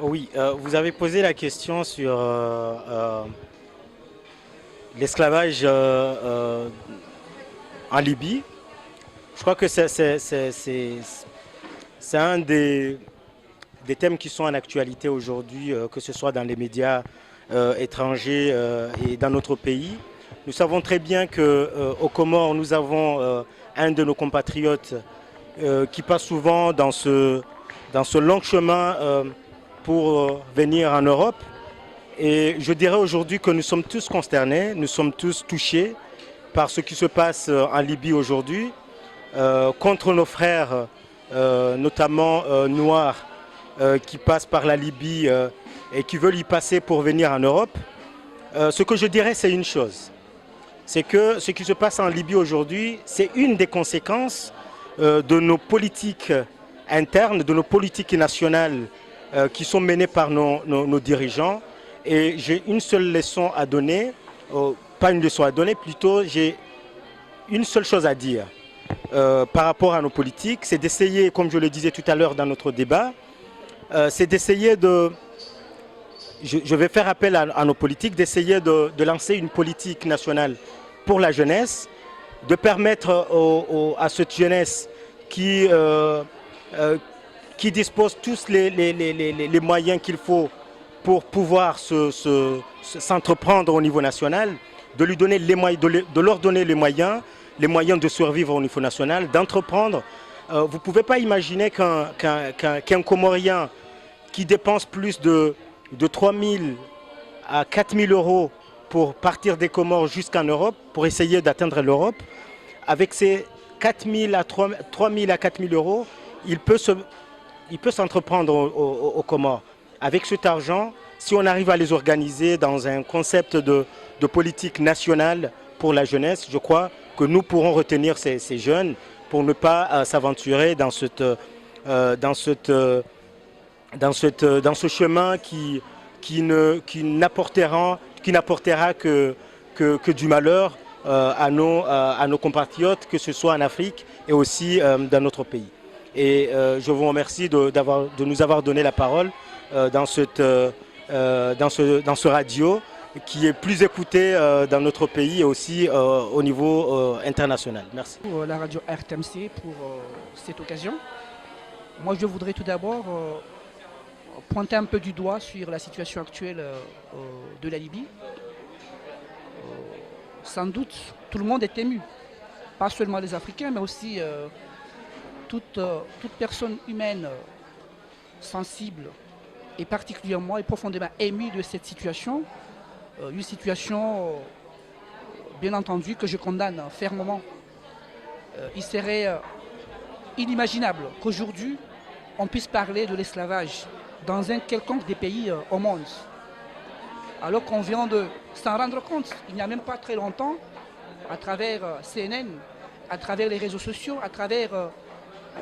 Oui, vous avez posé la question sur l'esclavage en Libye. Je crois que c'est un des thèmes qui sont en actualité aujourd'hui, que ce soit dans les médias étrangers et dans notre pays. Nous savons très bien qu'aux Comores, nous avons un de nos compatriotes qui passe souvent dans ce long chemin pour venir en Europe. Et je dirais aujourd'hui que nous sommes tous consternés, nous sommes tous touchés par ce qui se passe en Libye aujourd'hui, contre nos frères, notamment noirs, qui passent par la Libye et qui veulent y passer pour venir en Europe. Ce que je dirais, c'est une chose. C'est que ce qui se passe en Libye aujourd'hui, c'est une des conséquences de nos politiques internes, de nos politiques nationales qui sont menées par nos dirigeants. Et j'ai une seule leçon à donner, pas une leçon à donner, plutôt j'ai une seule chose à dire par rapport à nos politiques, c'est d'essayer, comme je le disais tout à l'heure dans notre débat, c'est d'essayer de, je vais faire appel à nos politiques, d'essayer de lancer une politique nationale pour la jeunesse, de permettre à cette jeunesse qui dispose tous les moyens qu'il faut pour pouvoir s'entreprendre au niveau national, de lui donner les moyens, de leur donner les moyens de survivre au niveau national, d'entreprendre. Vous ne pouvez pas imaginer qu'un Comorien qui dépense plus de 3 000 à 4 000 euros pour partir des Comores jusqu'en Europe, pour essayer d'atteindre l'Europe, avec ces 4 000 à 3 000 à 4 000 euros, il peut s'entreprendre aux Comores. Avec cet argent, si on arrive à les organiser dans un concept de politique nationale pour la jeunesse, je crois que nous pourrons retenir ces jeunes pour ne pas s'aventurer dans ce chemin qui n'apportera que du malheur à nos compatriotes, que ce soit en Afrique et aussi dans notre pays. Et je vous remercie de nous avoir donné la parole dans ce radio qui est plus écouté dans notre pays et aussi au niveau international. Merci. Pour la radio RTMC pour cette occasion. Moi, je voudrais tout d'abord pointer un peu du doigt sur la situation actuelle de la Libye. Sans doute, tout le monde est ému. Pas seulement les Africains, mais aussi toute personne humaine sensible et particulièrement et profondément émue de cette situation. Une situation, bien entendu, que je condamne fermement. Il serait inimaginable qu'aujourd'hui, on puisse parler de l'esclavage dans un quelconque des pays au monde. Alors qu'on vient de s'en rendre compte, il n'y a même pas très longtemps, à travers CNN, à travers les réseaux sociaux, à travers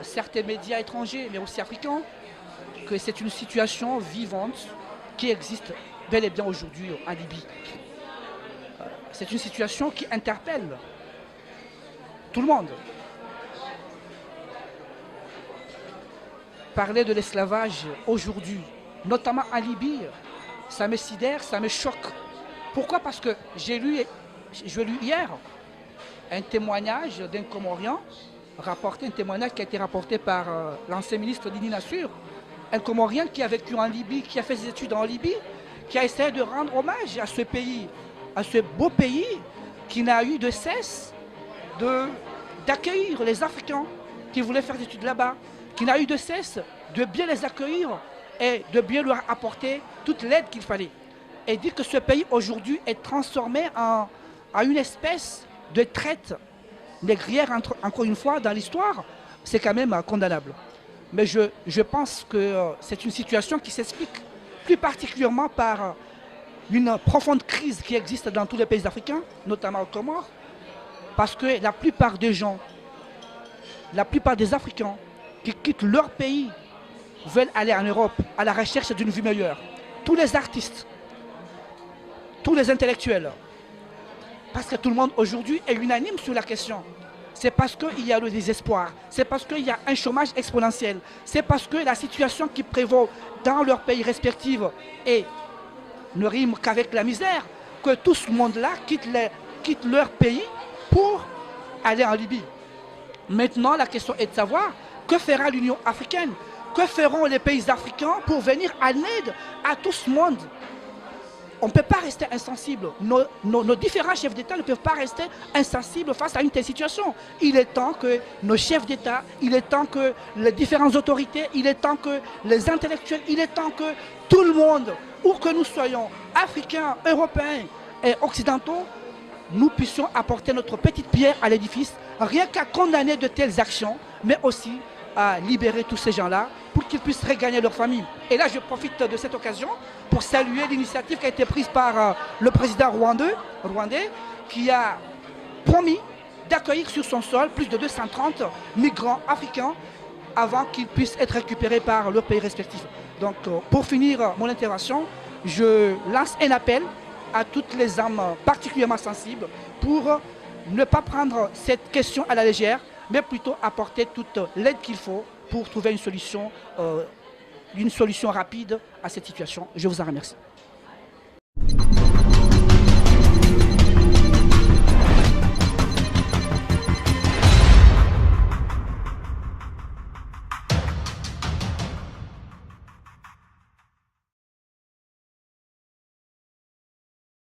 certains médias étrangers, mais aussi africains, que c'est une situation vivante qui existe bel et bien aujourd'hui en Libye. C'est une situation qui interpelle tout le monde. Parler de l'esclavage aujourd'hui, notamment en Libye, ça me sidère, ça me choque. Pourquoi? Parce que je lu hier un témoignage d'un Comorien, un témoignage qui a été rapporté par l'ancien ministre Dini Nassur, un Comorien qui a vécu en Libye, qui a fait ses études en Libye, qui a essayé de rendre hommage à ce pays, à ce beau pays qui n'a eu de cesse d'accueillir les Africains qui voulaient faire des études là-bas, qui n'a eu de cesse de bien les accueillir et de bien leur apporter toute l'aide qu'il fallait. Et dire que ce pays aujourd'hui est transformé en une espèce de traite négrière, encore une fois, dans l'histoire, c'est quand même condamnable. Mais je pense que c'est une situation qui s'explique plus particulièrement par une profonde crise qui existe dans tous les pays africains, notamment aux Comores, parce que la plupart des gens, la plupart des Africains qui quittent leur pays veulent aller en Europe à la recherche d'une vie meilleure. Tous les artistes, tous les intellectuels, parce que tout le monde aujourd'hui est unanime sur la question. c'est parce qu'il y a le désespoir, c'est parce qu'il y a un chômage exponentiel, c'est parce que la situation qui prévaut dans leurs pays respectifs ne rime qu'avec la misère, que tout ce monde-là quitte leur pays pour aller en Libye. Maintenant, la question est de savoir que fera l'Union africaine, que feront les pays africains pour venir en aide à tout ce monde. On ne peut pas rester insensible. Nos différents chefs d'État ne peuvent pas rester insensibles face à une telle situation. Il est temps que nos chefs d'État, il est temps que les différentes autorités, il est temps que les intellectuels, il est temps que tout le monde, où que nous soyons, africains, européens et occidentaux, nous puissions apporter notre petite pierre à l'édifice, rien qu'à condamner de telles actions, mais aussi à libérer tous ces gens-là pour qu'ils puissent regagner leur famille. Et là, je profite de cette occasion pour saluer l'initiative qui a été prise par le président rwandais, qui a promis d'accueillir sur son sol plus de 230 migrants africains avant qu'ils puissent être récupérés par leurs pays respectifs. Donc, pour finir mon intervention, je lance un appel à toutes les âmes particulièrement sensibles pour ne pas prendre cette question à la légère, mais plutôt apporter toute l'aide qu'il faut pour trouver une solution rapide à cette situation. Je vous en remercie.